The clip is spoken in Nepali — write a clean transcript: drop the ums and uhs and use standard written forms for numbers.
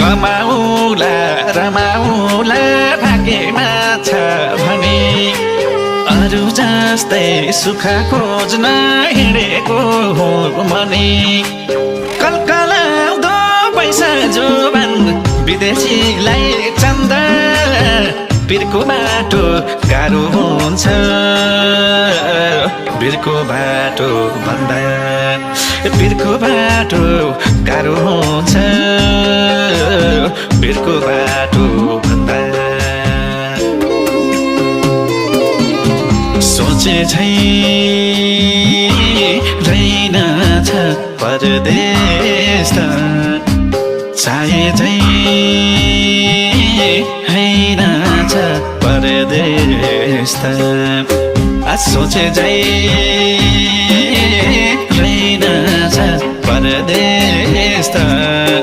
रमाउला रमाउला भाग्यमा छ भने अरू जस्तै सुख खोज्न हिँडेको हो मनी कलकलाउँदो पैसा जोबान विदेशीलाई चन्दा बिर्को बाटो गाह्रो हुन्छ बिर्को बाटो भन्दा बिर्को बाटो गाह्रो हुन्छ बिर्को बाटो भन्दा सोचे झै रहेनछ परदेश त चाहे झै हैनछ परदेश त सोचे झै रहेनछ परदेश त